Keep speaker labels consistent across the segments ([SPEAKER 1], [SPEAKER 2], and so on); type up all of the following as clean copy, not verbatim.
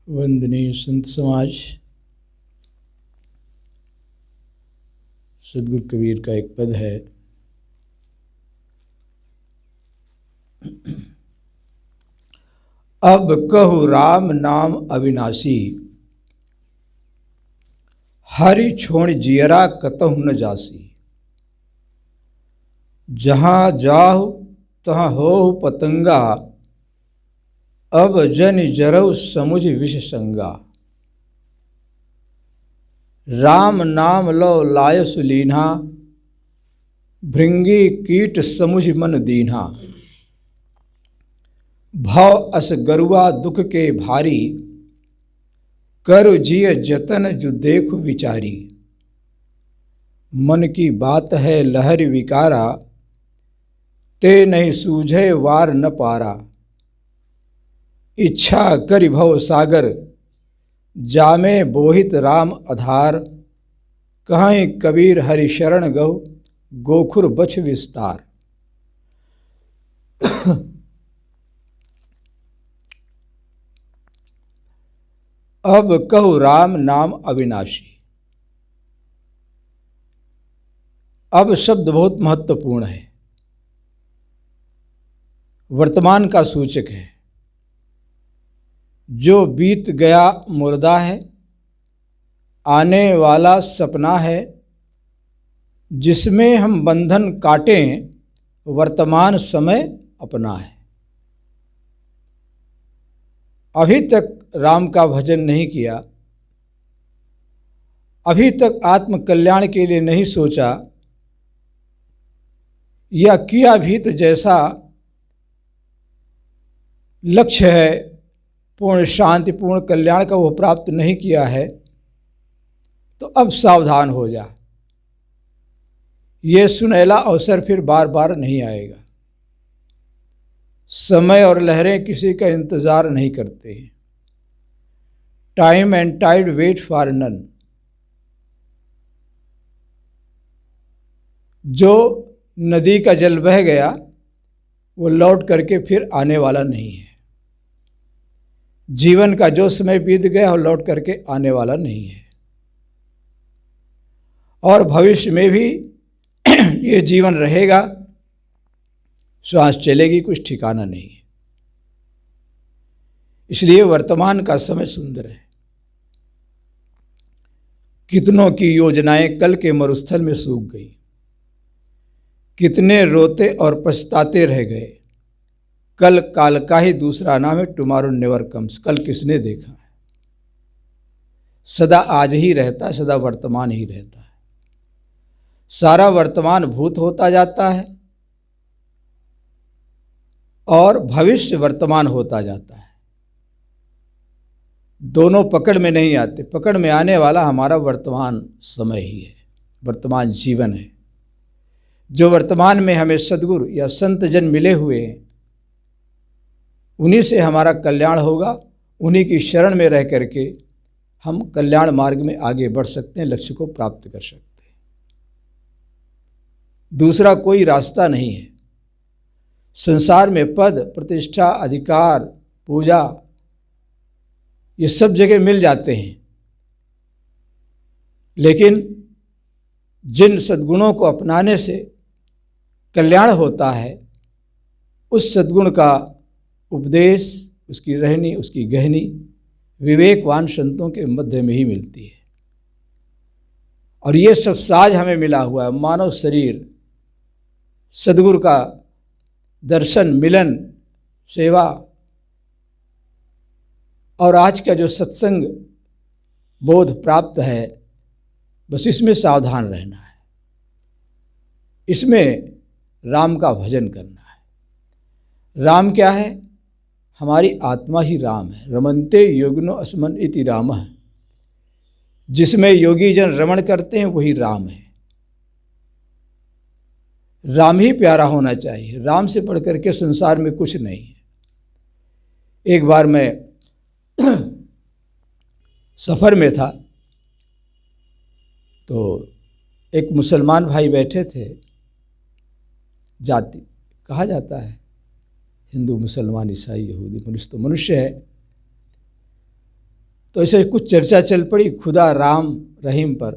[SPEAKER 1] वंदनीय संत समाज, सदगुरु कबीर का एक पद है, अब कहु राम नाम अविनाशी, हरि छोड़ जियरा कतहु न जासी। जहाँ जाहु तहाँ होहु पतंगा, अब जन जरऊ समुझ विष संगा। राम नाम लो लाय सुलीन्हा, भृंगी कीट समुझ मन दीन्हा। भव अस गरुआ दुख के भारी, करु जिय जतन जो देखु विचारी। मन की बात है लहर विकारा, ते नहीं सूझे वार न पारा। इच्छा करि भव सागर, जामे बोहित राम आधार। कहीं कबीर हरि शरण गहु, गोखुर बछ विस्तार। अब कहु राम नाम अविनाशी। अब शब्द बहुत महत्वपूर्ण है, वर्तमान का सूचक है। जो बीत गया मुर्दा है, आने वाला सपना है। जिसमें हम बंधन काटें, वर्तमान समय अपना है। अभी तक राम का भजन नहीं किया, अभी तक आत्म कल्याण के लिए नहीं सोचा, या किया भी तो जैसा लक्ष्य है पूर्ण शांति पूर्ण कल्याण का वो प्राप्त नहीं किया है, तो अब सावधान हो जा। ये सुनहला अवसर फिर बार बार नहीं आएगा। समय और लहरें किसी का इंतजार नहीं करते हैं। Time and tide wait for none. जो नदी का जल बह गया वो लौट करके फिर आने वाला नहीं है। जीवन का जो समय बीत गया वो लौट करके आने वाला नहीं है। और भविष्य में भी ये जीवन रहेगा, श्वास चलेगी, कुछ ठिकाना नहीं है। इसलिए वर्तमान का समय सुंदर है। कितनों की योजनाएं कल के मरुस्थल में सूख गई, कितने रोते और पछताते रह गए। कल काल का ही दूसरा नाम है, टुमारो नेवर कम्स। कल किसने देखा है? सदा आज ही रहता है, सदा वर्तमान ही रहता है। सारा वर्तमान भूत होता जाता है और भविष्य वर्तमान होता जाता है। दोनों पकड़ में नहीं आते। पकड़ में आने वाला हमारा वर्तमान समय ही है, वर्तमान जीवन है। जो वर्तमान में हमें सद्गुरु या संत जन मिले हुए हैं, उन्हीं से हमारा कल्याण होगा। उन्हीं की शरण में रह करके हम कल्याण मार्ग में आगे बढ़ सकते हैं, लक्ष्य को प्राप्त कर सकते हैं। दूसरा कोई रास्ता नहीं है। संसार में पद, प्रतिष्ठा, अधिकार, पूजा, ये सब जगह मिल जाते हैं, लेकिन जिन सद्गुणों को अपनाने से कल्याण होता है, उस सद्गुण का उपदेश, उसकी रहनी, उसकी गहनी विवेकवान संतों के मध्य में ही मिलती है। और ये सब साज हमें मिला हुआ है। मानव शरीर, सद्गुरु का दर्शन, मिलन, सेवा और आज का जो सत्संग बोध प्राप्त है, बस इसमें सावधान रहना है। इसमें राम का भजन करना है। राम क्या है? हमारी आत्मा ही राम है। रमन्ते योगिनो अस्मन् इति रामः। जिसमें योगी जन रमण करते हैं वही राम है। राम ही प्यारा होना चाहिए। राम से बढ़ करके संसार में कुछ नहीं है। एक बार मैं सफ़र में था, तो एक मुसलमान भाई बैठे थे। जाति कहा जाता है, हिंदू, मुसलमान, ईसाई, यहूदी, मनुष्य तो मनुष्य है। तो ऐसे कुछ चर्चा चल पड़ी खुदा राम रहीम पर।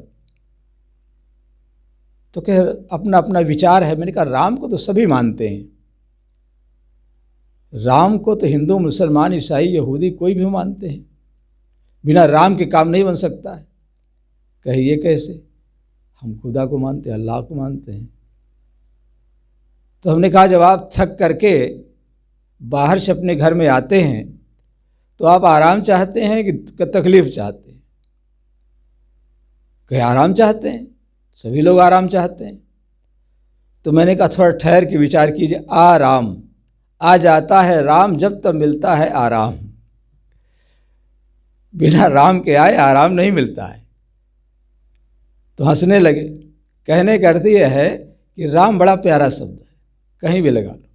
[SPEAKER 1] तो कह अपना अपना विचार है। मैंने कहा राम को तो सभी मानते हैं, राम को तो हिंदू मुसलमान ईसाई यहूदी कोई भी मानते हैं, बिना राम के काम नहीं बन सकता है। कहिए कैसे? हम खुदा को मानते हैं, अल्लाह को मानते हैं। तो हमने कहा जब आप थक करके बाहर से अपने घर में आते हैं तो आप आराम चाहते हैं कि तकलीफ चाहते हैं? कहीं आराम चाहते हैं, सभी लोग आराम चाहते हैं। तो मैंने कहा थोड़ा ठहर के विचार कीजिए। आराम आ जाता है राम जब तब मिलता है आराम, बिना राम के आए आराम नहीं मिलता है। तो हंसने लगे। कहने का अर्थ यह है कि राम बड़ा प्यारा शब्द है, कहीं भी लगा लो।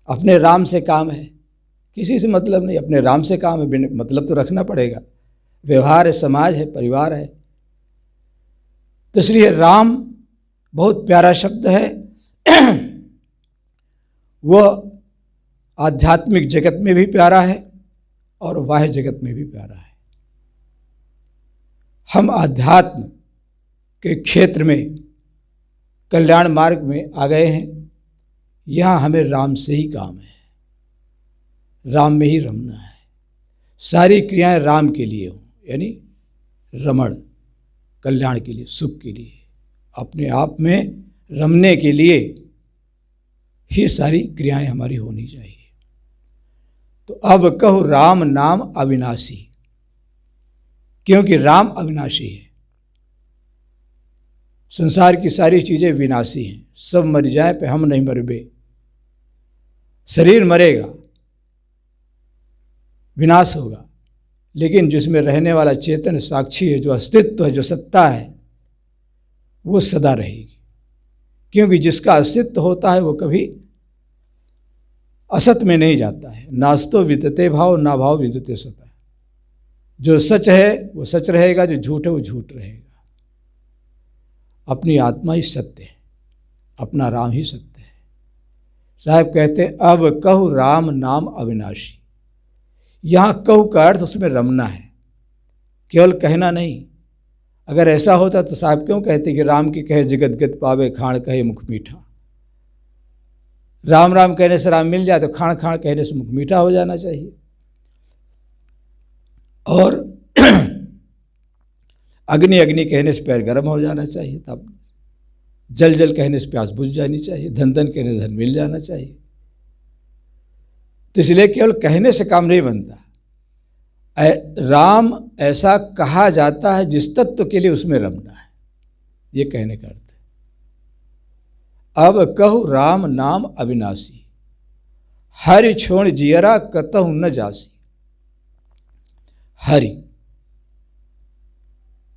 [SPEAKER 1] अपने राम से काम है, किसी से मतलब नहीं, अपने राम से काम है, मतलब तो रखना पड़ेगा। व्यवहार है, समाज है, परिवार है। तो इसलिए राम बहुत प्यारा शब्द है। वह आध्यात्मिक जगत में भी प्यारा है और बाह्य जगत में भी प्यारा है। हम आध्यात्म के क्षेत्र में कल्याण मार्ग में आ गए हैं। यहाँ हमें राम से ही काम है, राम में ही रमना है। सारी क्रियाएं राम के लिए हों, यानी रमण, कल्याण के लिए, सुख के लिए, अपने आप में रमने के लिए ही सारी क्रियाएं हमारी होनी चाहिए। तो अब कहो राम नाम अविनाशी, क्योंकि राम अविनाशी है। संसार की सारी चीज़ें विनाशी हैं, सब मर जाए पे हम नहीं मरबे। शरीर मरेगा, विनाश होगा, लेकिन जिसमें रहने वाला चेतन साक्षी है, जो अस्तित्व है, जो सत्ता है, वो सदा रहेगी। क्योंकि जिसका अस्तित्व होता है वो कभी असत में नहीं जाता है। नास्तो विदते भाव, ना भाव विदते सत। जो सच है वो सच रहेगा, जो झूठ है वो झूठ रहेगा। अपनी आत्मा ही सत्य है, अपना राम ही सत्य है। साहब कहते हैं अब कहु राम नाम अविनाशी। यहाँ कहु का अर्थ उसमें रमना है, केवल कहना नहीं। अगर ऐसा होता तो साहब क्यों कहते कि राम की कहे जगत गत पावे, खाण कहे मुख मीठा। राम राम कहने से राम मिल जाए तो खाण खाण कहने से मुख मीठा हो जाना चाहिए। और अग्नि अग्नि कहने से पैर गर्म हो जाना चाहिए, तब जल जल कहने से प्यास बुझ जानी चाहिए, धन धन कहने से धन मिल जाना चाहिए। तो इसलिए केवल कहने से काम नहीं बनता। राम ऐसा कहा जाता है जिस तत्व के लिए उसमें रमना है, ये कहने का अर्थ है। अब कहु राम नाम अविनाशी, हरि छोड़ जियरा कतहु न जासी। हरि,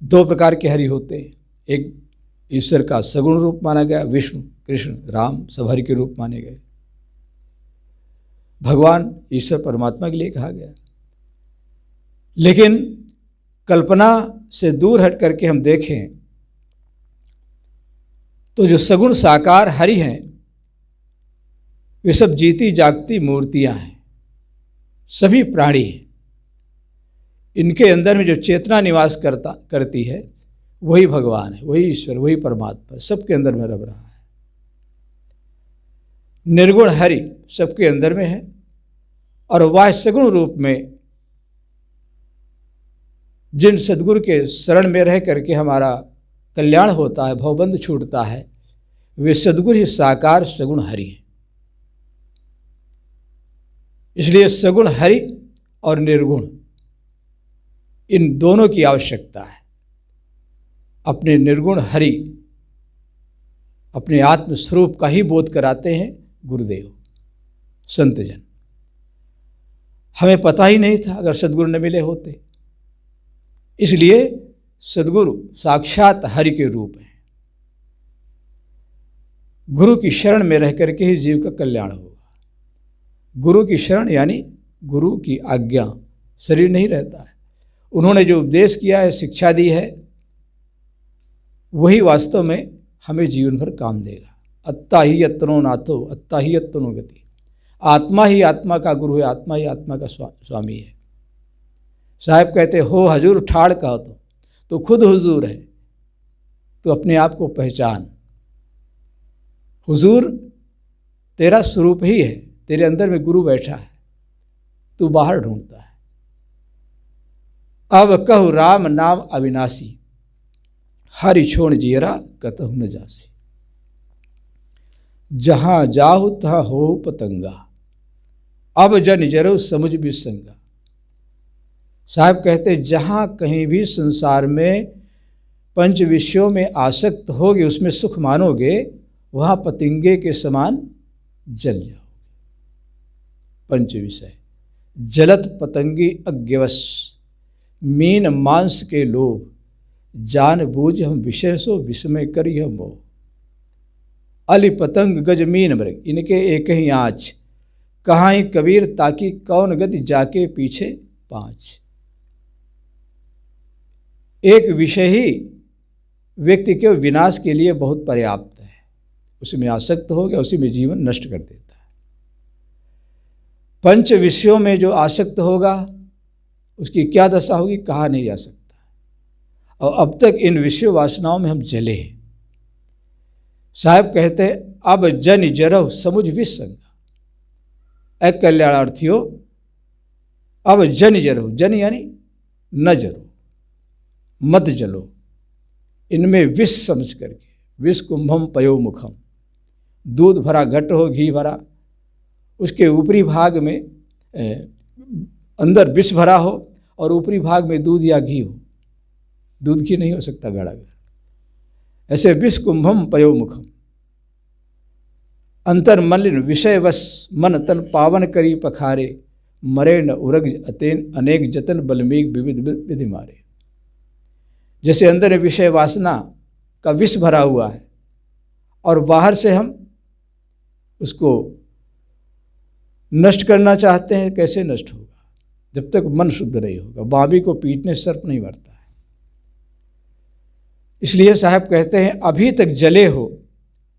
[SPEAKER 1] दो प्रकार के हरि होते हैं। एक ईश्वर का सगुण रूप माना गया, विष्णु कृष्ण राम सब हरि के रूप माने गए। भगवान ईश्वर परमात्मा के लिए कहा गया। लेकिन कल्पना से दूर हट करके हम देखें तो जो सगुण साकार हरि हैं वे सब जीती जागती मूर्तियां हैं, सभी प्राणी हैं। इनके अंदर में जो चेतना निवास करती है वही भगवान है, वही ईश्वर, वही परमात्मा सबके अंदर में रह रहा है। निर्गुण हरि सबके अंदर में है और वह सगुण रूप में जिन सद्गुरु के शरण में रह करके हमारा कल्याण होता है, भवबंध छूटता है, वे सद्गुरु ही साकार सगुण हरि हैं। इसलिए सगुण हरि और निर्गुण इन दोनों की आवश्यकता है। अपने निर्गुण हरि, अपने आत्म स्वरूप का ही बोध कराते हैं गुरुदेव, संतजन। हमें पता ही नहीं था अगर सद्गुरु न मिले होते। इसलिए सद्गुरु साक्षात हरि के रूप हैं। गुरु की शरण में रह करके ही जीव का कल्याण होगा। गुरु की शरण यानी गुरु की आज्ञा, शरीर नहीं रहता है। उन्होंने जो उपदेश किया है, शिक्षा दी है, वही वास्तव में हमें जीवन भर काम देगा। अत्ता ही यत्नो नाथो, अत्ता ही यत्नो गति। आत्मा ही आत्मा का गुरु है, आत्मा ही आत्मा का स्वामी है। साहब कहते हो हजूर ठाड़ कहो तो खुद हुजूर है, तो अपने आप को पहचान। हुजूर तेरा स्वरूप ही है, तेरे अंदर में गुरु बैठा है, तू बाहर ढूंढता है। अब कहु राम नाम अविनाशी, हरि छोड़ जियरा कतहु न जासी। जहाँ जाहु तहाँ हो पतंगा, अब जन जरो समुझ विसंगा। साहब कहते जहाँ कहीं भी संसार में पंच विषयों में आसक्त होगे, उसमें सुख मानोगे, वहाँ पतंगे के समान जल जाओगे। पंच विषय जलत पतंगी अज्ञवश, मीन मांस के लोभ, जान बूझ हम विषय सो विस्मय कर यह मोह। अली पतंग गज मीन मृग, इनके एक ही आँच, कहाँ ही कबीर ताकि कौन गति जाके पीछे पाँच। एक विषय ही व्यक्ति के विनाश के लिए बहुत पर्याप्त है, उसमें आसक्त हो गया, उसी में जीवन नष्ट कर देता है। पंच विषयों में जो आसक्त होगा उसकी क्या दशा होगी कहा नहीं जा सकता। और अब तक इन विषय वासनाओं में हम जले हैं। साहब कहते हैं अब जन जरह समुझ विसंगा। एक कल्याणार्थियों, अब जन जरो, जन यानी न जरो, मत जलो, इनमें विष समझ करके। विष कुंभम पयो मुखम, दूध भरा घट हो, घी भरा, उसके ऊपरी भाग में अंदर विष भरा हो और ऊपरी भाग में दूध या घी हो। दूध घी नहीं हो सकता गाढ़ा गाढ़ा। ऐसे विष कुंभम पयो मुखम, अंतर मलिन विषय वश, मन तन पावन करी पखारे, मरे न उरग अतेन अनेक जतन बल्मीक विविध विधि मारे। जैसे अंदर विषय वासना का विष भरा हुआ है और बाहर से हम उसको नष्ट करना चाहते हैं, कैसे नष्ट होगा जब तक मन शुद्ध नहीं होगा। बाबी को पीटने सर्प नहीं मरता है। इसलिए साहब कहते हैं अभी तक जले हो,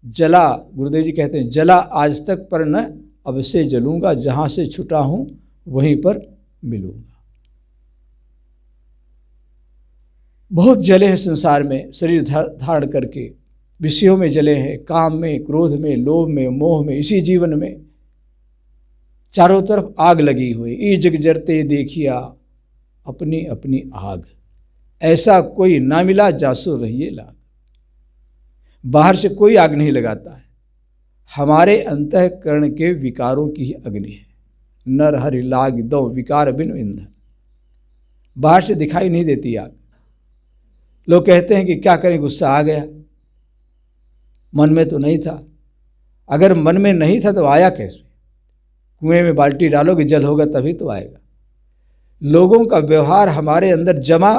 [SPEAKER 1] जला, गुरुदेव जी कहते हैं जला आज तक पर न अब से जलूंगा, जहाँ से छुटा हूँ वहीं पर मिलूंगा। बहुत जले हैं संसार में, शरीर धारण करके विषयों में जले हैं, काम में, क्रोध में, लोभ में, मोह में, इसी जीवन में चारों तरफ आग लगी हुई। ई जग जरते देखिया अपनी अपनी आग, ऐसा कोई ना मिला जासो रहिए लाग। बाहर से कोई आग नहीं लगाता है, हमारे अंतःकरण के विकारों की ही अग्नि है। नर हरि लाग दो विकार बिन ईंधन, बाहर से दिखाई नहीं देती आग। लोग कहते हैं कि क्या करें, गुस्सा आ गया, मन में तो नहीं था। अगर मन में नहीं था तो आया कैसे? कुएं में बाल्टी डालोगे जल होगा तभी तो आएगा। लोगों का व्यवहार हमारे अंदर जमा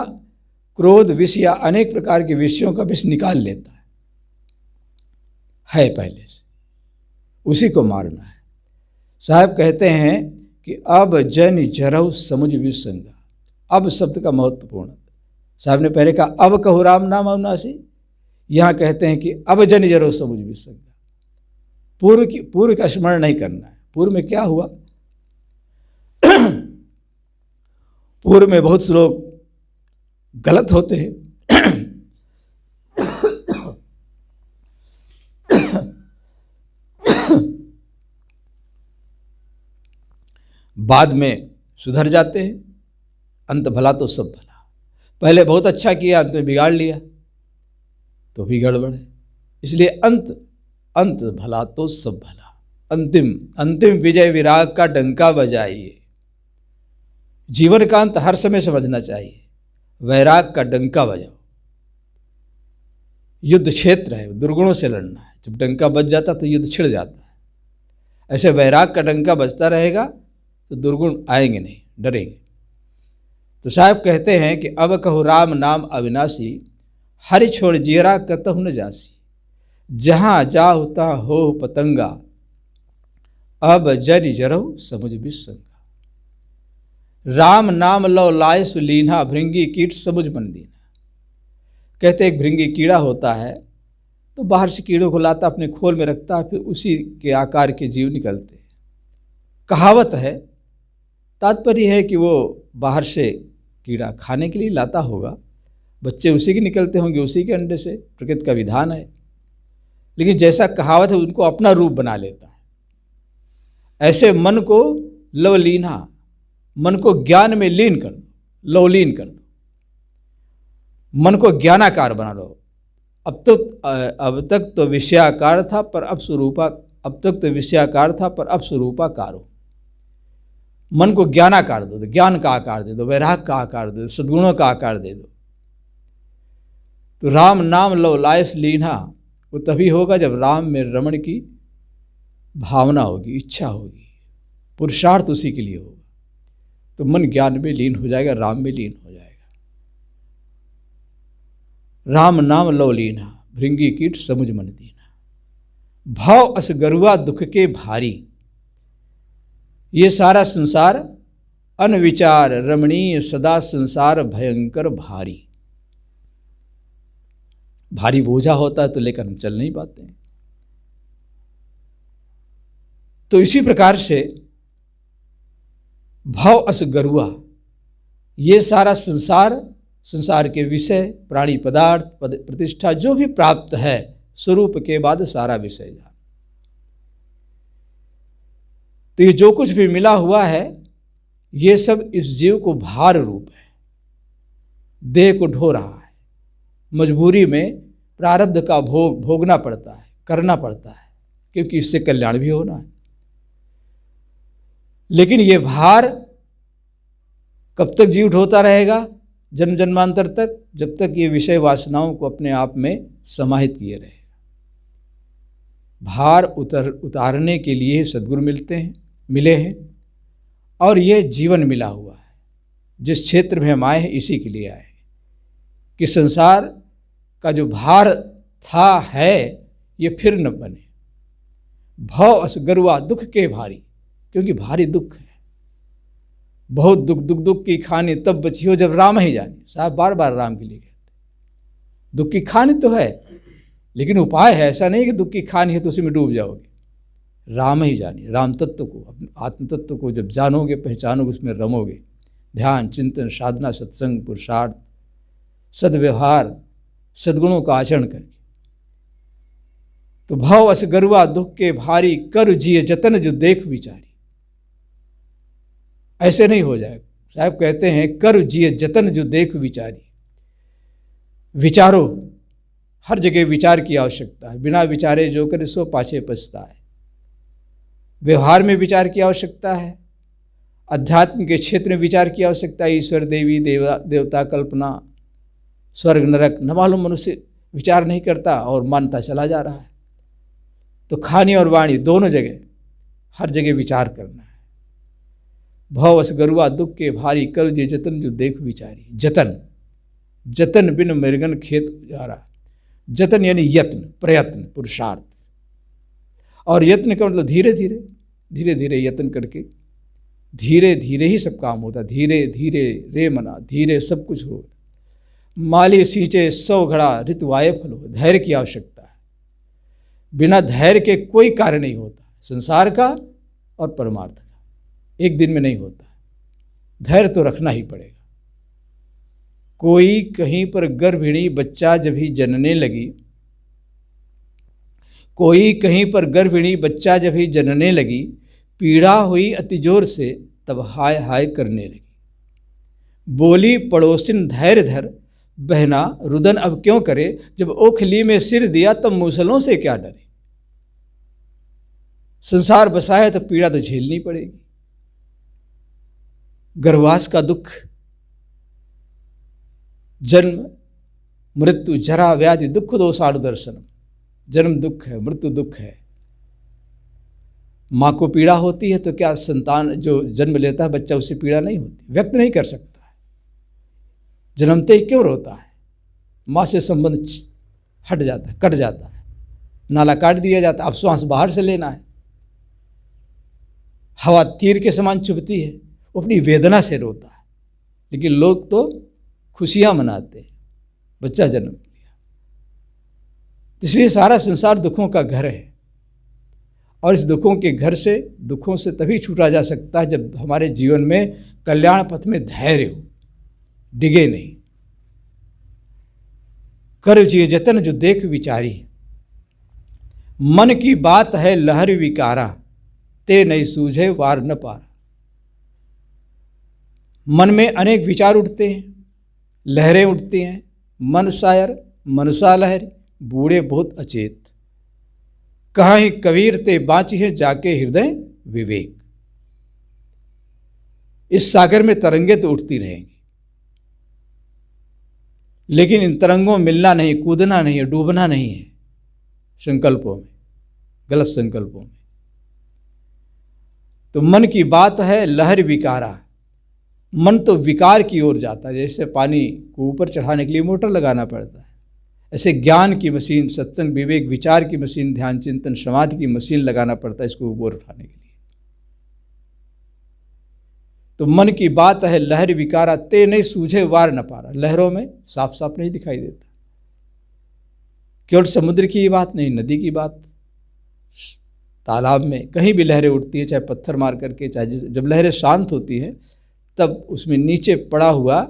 [SPEAKER 1] क्रोध विष या अनेक प्रकार के विषयों का विष निकाल लेता है पहले से, उसी को मारना है। साहब कहते हैं कि अब जन जरऊ समुझ विसंगा। अब शब्द का महत्वपूर्ण, साहब ने पहले कहा अब कहु राम नाम अविनाशी, यहाँ कहते हैं कि अब जन जरऊ समुझ विसंगा। पूर्व का स्मरण नहीं करना है। पूर्व में क्या हुआ? पूर्व में बहुत से लोग गलत होते हैं। बाद में सुधर जाते हैं। अंत भला तो सब भला। पहले बहुत अच्छा किया, अंत में बिगाड़ लिया तो भी गड़बड़ है। इसलिए अंत भला तो सब भला। अंतिम विजय विराग का डंका बजाइए। जीवन का अंत हर समय समझना चाहिए। वैराग का डंका बजाओ। युद्ध क्षेत्र है, दुर्गुणों से लड़ना है। जब डंका बज जाता तो युद्ध छिड़ जाता है। ऐसे वैराग का डंका बजता रहेगा तो दुर्गुण आएंगे नहीं, डरेंगे। तो साहब कहते हैं कि अब कहु राम नाम अविनाशी, हरि छोड़ जियरा कतहु न जासी। जहाँ जाहु तहाँ हो पतंगा, अब जन जरहु समुझ विसंगा। राम नाम लो लाय सुलीन्हा, भृंगी कीट समुझ मन दीना। कहते एक भृंगी कीड़ा होता है तो बाहर से कीड़ों को लाता, अपने खोल में रखता है, फिर उसी के आकार के जीव निकलते हैं। कहावत है, तात्पर्य है कि वो बाहर से कीड़ा खाने के लिए लाता होगा, बच्चे उसी के निकलते होंगे, उसी के अंडे से, प्रकृति का विधान है। लेकिन जैसा कहावत है, उनको अपना रूप बना लेता है। ऐसे मन को लवलीना, मन को ज्ञान में लीन कर दो, लवलीन कर दो, मन को ज्ञानाकार बना लो। अब तक तो विषयाकार था पर अब स्वरूपाकार हो। मन को ज्ञानाकार दो, ज्ञान का आकार दे दो, वैराग का आकार दे दो, सद्गुणों का आकार दे दो। तो राम नाम लो लायस लीना वो तभी होगा जब राम में रमण की भावना होगी, इच्छा होगी, पुरुषार्थ उसी के लिए होगा। तो मन ज्ञान में लीन हो जाएगा, राम में लीन हो जाएगा। राम नाम लो लीना, भृंगी कीट समुझ मन दीना। भाव अस गरुआ दुख के भारी, ये सारा संसार अनविचार रमणीय, सदा संसार भयंकर भारी। भारी बोझा होता है तो लेकर हम चल नहीं पाते हैं। तो इसी प्रकार से भाव अस गरुआ, ये सारा संसार, संसार के विषय, प्राणी पदार्थ, प्रतिष्ठा जो भी प्राप्त है, स्वरूप के बाद सारा विषय जान। तो ये जो कुछ भी मिला हुआ है, ये सब इस जीव को भार रूप है, देह को ढो रहा है। मजबूरी में प्रारब्ध का भोगना पड़ता है, करना पड़ता है, क्योंकि इससे कल्याण भी होना है। लेकिन ये भार कब तक जीव ढोता रहेगा? जन्म जन्मांतर तक, जब तक ये विषय वासनाओं को अपने आप में समाहित किए रहेगा। भार उतारने के लिए सद्गुरु मिले हैं, और ये जीवन मिला हुआ है। जिस क्षेत्र में हम आए हैं, इसी के लिए आए हैं कि संसार का जो भार था है, ये फिर न बने। भव अस गरुआ दुख के भारी, क्योंकि भारी दुख है। बहुत दुख की खानी तब बची हो जब राम ही जानी। साहब बार बार राम के लिए कहते। दुख की खानी तो है, लेकिन उपाय है, ऐसा नहीं कि दुख की खानी है तो उसी में डूब जाओगे। राम ही जानिए, राम तत्व को, अपने आत्म तत्व को जब जानोगे, पहचानोगे, उसमें रमोगे। ध्यान, चिंतन, साधना, सत्संग, पुरुषार्थ, सद्व्यवहार, सद्गुणों का आचरण करके। तो भव अस गरुआ दुख के भारी, कर जिए जतन जो देख विचारी। ऐसे नहीं हो जाएगा। साहब कहते हैं कर जिए जतन जो देख विचारी। विचारो, हर जगह विचार की आवश्यकता है। बिना विचारे जो करे सो पाछे पछताए। व्यवहार में विचार की आवश्यकता है, अध्यात्म के क्षेत्र में विचार की आवश्यकता है। ईश्वर, देवी, देवता, कल्पना, स्वर्ग, नरक, न मालूम मनुष्य विचार नहीं करता और मानता चला जा रहा है। तो खानी और वाणी दोनों जगह, हर जगह विचार करना है। भव अस गरुआ दुख के भारी, कर जे जतन जो देख विचारी। जतन, जतन बिन मृगन खेत उजारा। जतन यानी यत्न, प्रयत्न, पुरुषार्थ। और यत्न का मतलब धीरे धीरे यत्न करके, धीरे धीरे ही सब काम होता है। धीरे धीरे रे मना, धीरे सब कुछ हो। माली सींचे 100 घड़ा, ऋतुवाय फल हो। धैर्य की आवश्यकता है। बिना धैर्य के कोई कार्य नहीं होता, संसार का और परमार्थ का। एक दिन में नहीं होता। धैर्य तो रखना ही पड़ेगा। कोई कहीं पर गर्भिणी बच्चा जब ही जनने लगी, कोई कहीं पर गर्भिणी बच्चा जब ही जनने लगी, पीड़ा हुई अति जोर से, तब हाय हाय करने लगी। बोली पड़ोसिन धैर्य धर, बहना रुदन अब क्यों करे। जब ओखली में सिर दिया तब मूसलों से क्या डरे। संसार बसा है तो पीड़ा तो झेलनी पड़ेगी। गर्भवास का दुख, जन्म, मृत्यु, जरा, व्याधि, दुख दोषानुदर्शनम। जन्म दुख है, मृत्यु दुख है। माँ को पीड़ा होती है तो क्या संतान जो जन्म लेता है बच्चा, उससे पीड़ा नहीं होती? व्यक्त नहीं कर सकता है। जन्मते ही क्यों रोता है? माँ से संबंध हट जाता है, कट जाता है, नाला काट दिया जाता है। अब श्वास बाहर से लेना है। हवा तीर के समान चुभती है, वो अपनी वेदना से रोता है। लेकिन लोग तो खुशियाँ मनाते हैं, बच्चा जन्म लिया। इसलिए सारा संसार दुखों का घर है। और इस दुखों के घर से, दुखों से तभी छूटा जा सकता है जब हमारे जीवन में कल्याण पथ में धैर्य हो। डिगे नहीं। कर जिय जतन जो देख विचारी, मन की बात है लहर विकारा, ते नहीं सूझे वार न पारा। मन में अनेक विचार उठते हैं, लहरें उठती हैं। मन शायर मनसा लहर, बूढ़े बहुत अचेत। कहाँ ही कबीर ते बाँची है जाके हृदय विवेक। इस सागर में तरंगे तो उठती रहेंगी, लेकिन इन तरंगों में मिलना नहीं, कूदना नहीं है, डूबना नहीं है संकल्पों में, गलत संकल्पों में। तो मन की बात है लहर विकारा, मन तो विकार की ओर जाता है। जैसे पानी को ऊपर चढ़ाने के लिए मोटर लगाना पड़ता है, ऐसे ज्ञान की मशीन, सत्संग, विवेक, विचार की मशीन, ध्यान, चिंतन, समाधि की मशीन लगाना पड़ता है इसको ऊपर उठाने के लिए। तो मन की बात है लहर विकारा, ते नहीं सूझे वार न पारा। लहरों में साफ साफ नहीं दिखाई देता। केवल समुद्र की बात नहीं, नदी की बात, तालाब में कहीं भी लहरें उठती है, चाहे पत्थर मार करके, चाहे जब लहरें शांत होती हैं तब उसमें नीचे पड़ा हुआ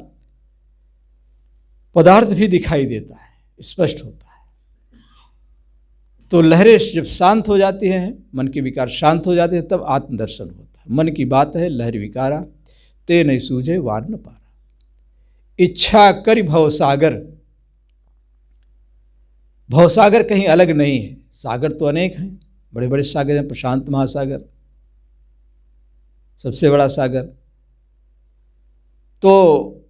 [SPEAKER 1] पदार्थ भी दिखाई देता है, स्पष्ट होता है। तो लहरें जब शांत हो जाती हैं, मन के विकार शांत हो जाते हैं, तब आत्मदर्शन होता है। मन की बात है लहर विकारा, ते नहीं सूझे वार न पारा। इच्छा करि भवसागर, भवसागर कहीं अलग नहीं है। सागर तो अनेक हैं, बड़े बड़े सागर हैं। प्रशांत महासागर सबसे बड़ा सागर, तो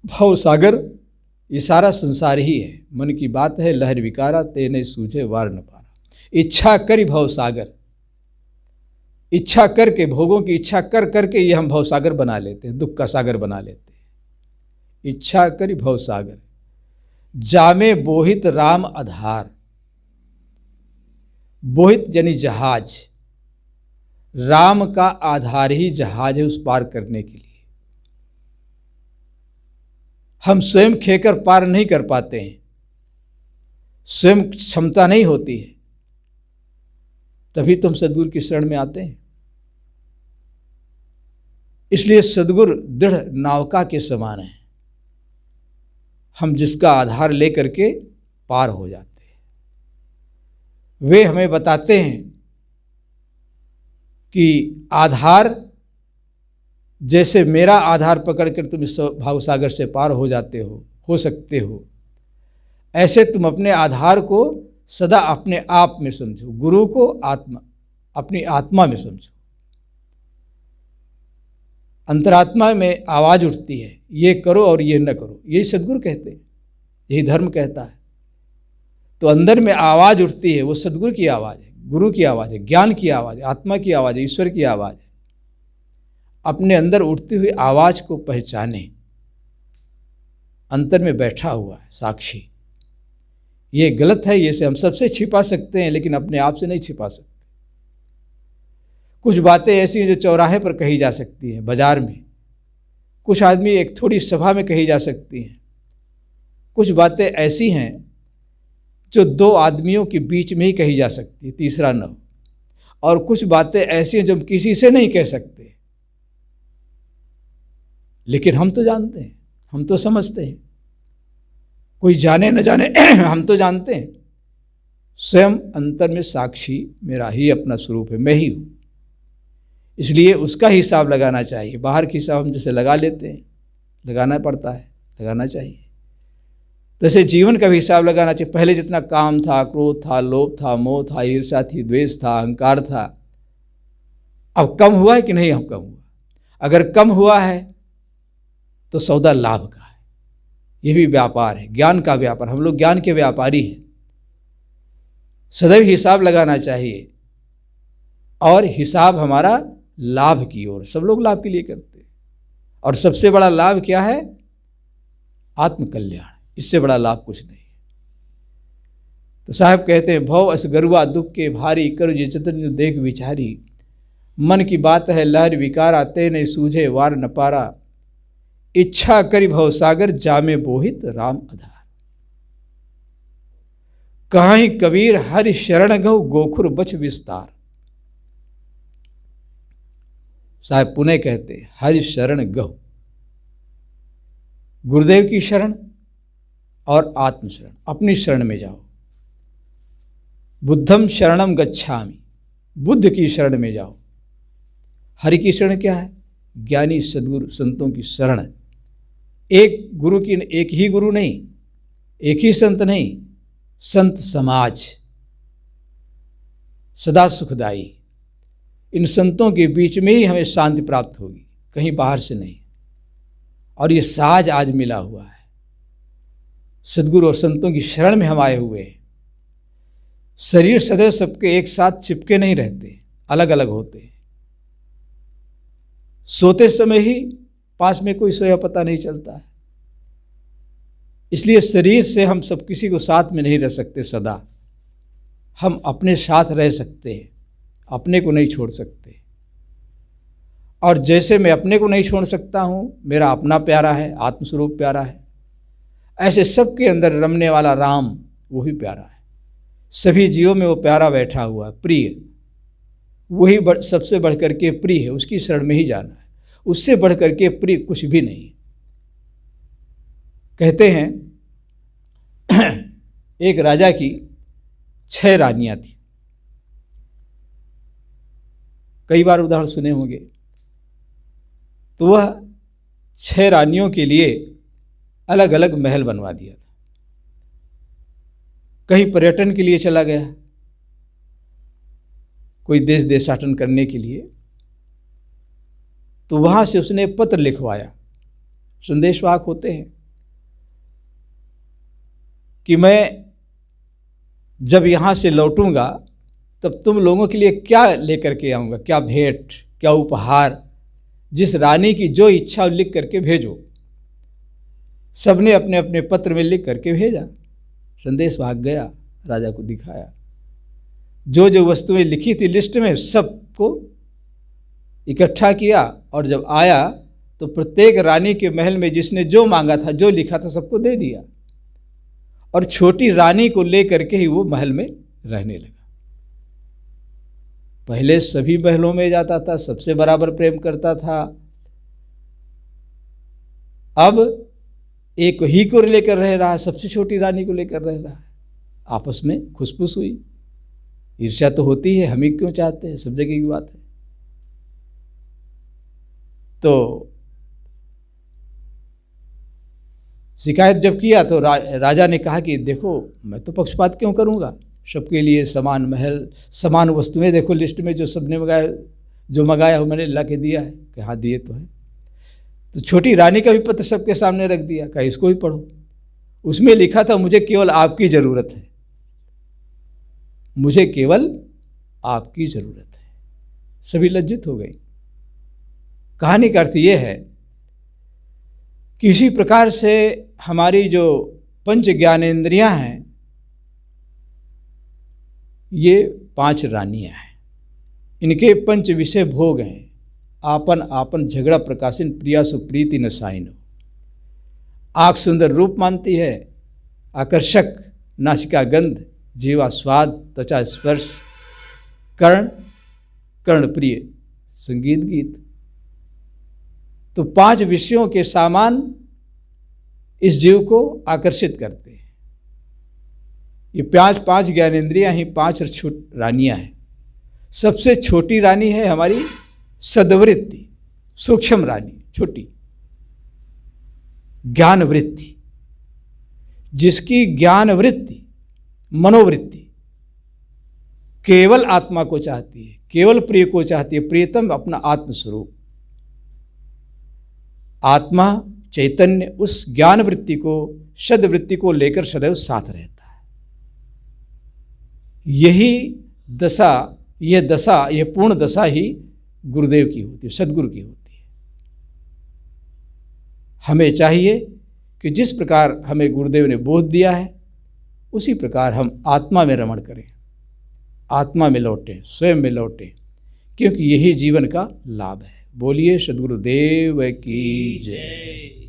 [SPEAKER 1] भवसागर ये सारा संसार ही है। मन की बात है लहर विकारा, ते नहीं सूझे वार न पारा। इच्छा करि भवसागर, इच्छा करके, भोगों की इच्छा कर करके ये हम भवसागर बना लेते हैं, दुख का सागर बना लेते हैं। इच्छा करि भवसागर, जामे बोहित राम आधार। बोहित यानी जहाज, राम का आधार ही जहाज है उस पार करने के लिए। हम स्वयं खेकर पार नहीं कर पाते हैं, स्वयं क्षमता नहीं होती है, तभी तुम सद्गुरु की शरण में आते हैं। इसलिए सद्गुरु दृढ़ नाविका के समान है, हम जिसका आधार लेकर के पार हो जाते हैं। वे हमें बताते हैं कि आधार, जैसे मेरा आधार पकड़कर तुम इस भावसागर से पार हो जाते हो सकते हो, ऐसे तुम अपने आधार को सदा अपने आप में समझो। गुरु को आत्मा, अपनी आत्मा में समझो। अंतरात्मा में आवाज़ उठती है, ये करो और ये न करो, यही सद्गुरु कहते हैं, यही धर्म कहता है। तो अंदर में आवाज़ उठती है, वो सद्गुरु की आवाज़ है, गुरु की आवाज़ है, ज्ञान की आवाज़ है, आत्मा की आवाज़ है, ईश्वर की आवाज़ है। अपने अंदर उठती हुई आवाज़ को पहचाने। अंतर में बैठा हुआ है साक्षी। ये गलत है, ये से हम सबसे छिपा सकते हैं, लेकिन अपने आप से नहीं छिपा सकते। कुछ बातें ऐसी हैं जो चौराहे पर कही जा सकती हैं, बाजार में। कुछ आदमी एक थोड़ी सभा में कही जा सकती हैं। कुछ बातें ऐसी हैं जो दो आदमियों के बीच में ही कही जा सकती है, तीसरा न हो। और कुछ बातें ऐसी हैं जो हम किसी से नहीं कह सकते, लेकिन हम तो जानते हैं, हम तो समझते हैं। कोई जाने न जाने हम तो जानते हैं। स्वयं अंतर में साक्षी मेरा ही अपना स्वरूप है, मैं ही हूँ। इसलिए उसका हिसाब लगाना चाहिए। बाहर की हिसाब हम जैसे लगा लेते हैं, लगाना पड़ता है, लगाना चाहिए। जैसे जीवन का भी हिसाब लगाना चाहिए। पहले जितना काम था, क्रोध था, लोभ था, मोह था, ईर्ष्या थी, द्वेष था, अहंकार था, अब कम हुआ है कि नहीं? अब कम हुआ। अगर कम हुआ है तो सौदा लाभ का है। ये भी व्यापार है, ज्ञान का व्यापार। हम लोग ज्ञान के व्यापारी हैं। सदैव हिसाब लगाना चाहिए, और हिसाब हमारा लाभ की ओर। सब लोग लाभ के लिए करते हैं, और सबसे बड़ा लाभ क्या है? आत्मकल्याण। इससे बड़ा लाभ कुछ नहीं है। तो साहब कहते हैं, भव अस गरुआ दुख के भारी, कर जे जतन देख विचारी। मन की बात है लहर विकारा, ते नहीं सूझे वार न पारा। इच्छा करि भवसागर, जामे बोहित राम आधार। कहीं कबीर हरि शरण गौ, गोखुर बछ विस्तार। साहब पुनः कहते, हरि शरण गौ। गुरुदेव की शरण और आत्मशरण, अपनी शरण में जाओ। बुद्धम शरणम गच्छामि, बुद्ध की शरण में जाओ। हरि की शरण क्या है? ज्ञानी सद्गुरु संतों की शरण। एक गुरु की, एक ही गुरु नहीं, एक ही संत नहीं, संत समाज सदा सुखदाई। इन संतों के बीच में ही हमें शांति प्राप्त होगी, कहीं बाहर से नहीं। और ये साज आज मिला हुआ है। सद्गुरु और संतों की शरण में हम आए हुए हैं। शरीर सदैव सबके एक साथ चिपके नहीं रहते, अलग अलग होते हैं। सोते समय ही पास में कोई सोया पता नहीं चलता है। इसलिए शरीर से हम सब किसी को साथ में नहीं रह सकते सदा। हम अपने साथ रह सकते हैं, अपने को नहीं छोड़ सकते। और जैसे मैं अपने को नहीं छोड़ सकता हूँ, मेरा अपना प्यारा है, आत्मस्वरूप प्यारा है, ऐसे सबके अंदर रमने वाला राम वो भी प्यारा है। सभी जीवों में वो प्यारा बैठा हुआ है, प्रिय। वही सबसे बढ़ कर के प्रिय है, उसकी शरण में ही जाना है। उससे बढ़ कर के प्रिय कुछ भी नहीं। कहते हैं एक राजा की 6 रानियां थी। कई बार उदाहरण सुने होंगे। तो वह 6 रानियों के लिए अलग अलग महल बनवा दिया था। कहीं पर्यटन के लिए चला गया, कोई देश देशाटन करने के लिए, तो वहाँ से उसने पत्र लिखवाया। संदेशवाहक होते हैं कि मैं जब यहाँ से लौटूंगा तब तुम लोगों के लिए क्या लेकर के आऊँगा, क्या भेंट, क्या उपहार, जिस रानी की जो इच्छा लिख करके भेजो। सबने अपने अपने पत्र में लिख करके भेजा। संदेशवाहक गया, राजा को दिखाया। जो जो वस्तुएं लिखी थी लिस्ट में, सबको इकट्ठा किया। और जब आया तो प्रत्येक रानी के महल में जिसने जो मांगा था, जो लिखा था, सबको दे दिया। और छोटी रानी को लेकर के ही वो महल में रहने लगा। पहले सभी महलों में जाता था, सबसे बराबर प्रेम करता था। अब एक ही को लेकर रह रहा है, सबसे छोटी रानी को लेकर रह रहा है। आपस में खुसफुस हुई। ईर्ष्या तो होती है, हम ही क्यों चाहते हैं, सब जगह की बात है। तो शिकायत जब किया तो राजा ने कहा कि देखो, मैं तो पक्षपात क्यों करूँगा, सबके लिए समान महल, समान वस्तुएं देखो लिस्ट में, जो सबने मंगाया, जो मंगाया हो मैंने ला के दिया है। कि हाँ दिए तो है। तो छोटी रानी का भी पत्र सबके सामने रख दिया, कहा इसको भी पढ़ो। उसमें लिखा था, मुझे केवल आपकी ज़रूरत है, मुझे केवल आपकी ज़रूरत है। सभी लज्जित हो गई। कहानी का अर्थ ये है कि इसी प्रकार से हमारी जो पंच ज्ञानेंद्रियां हैं, ये 5 रानियां हैं। इनके पंच विषय भोग हैं। आपन आपन झगड़ा प्रकाशन, प्रिया सुप्रीति न साइनो। आँख सुंदर रूप मानती है, आकर्षक नासिका गंध, जीवा स्वाद, त्वचा स्पर्श, कर्ण कर्ण प्रिय संगीत गीत। तो 5 विषयों के सामान इस जीव को आकर्षित करते हैं। ये 5 ज्ञानेंद्रियां ही 5 रानियां हैं। सबसे छोटी रानी है हमारी सद्वृत्ति, सूक्ष्म रानी, छोटी ज्ञान वृत्ति, जिसकी ज्ञान वृत्ति, मनोवृत्ति केवल आत्मा को चाहती है, केवल प्रिय को चाहती है, प्रियतम अपना आत्मस्वरूप। आत्मा चैतन्य उस ज्ञान वृत्ति को, सद्वृत्ति को लेकर सदैव साथ रहता है। यही दशा, यह पूर्ण दशा ही गुरुदेव की होती है, सद्गुरु की होती है। हमें चाहिए कि जिस प्रकार हमें गुरुदेव ने बोध दिया है, उसी प्रकार हम आत्मा में रमण करें, आत्मा में लौटें, स्वयं में लौटें, क्योंकि यही जीवन का लाभ है। बोलिए सद्गुरुदेव की जय।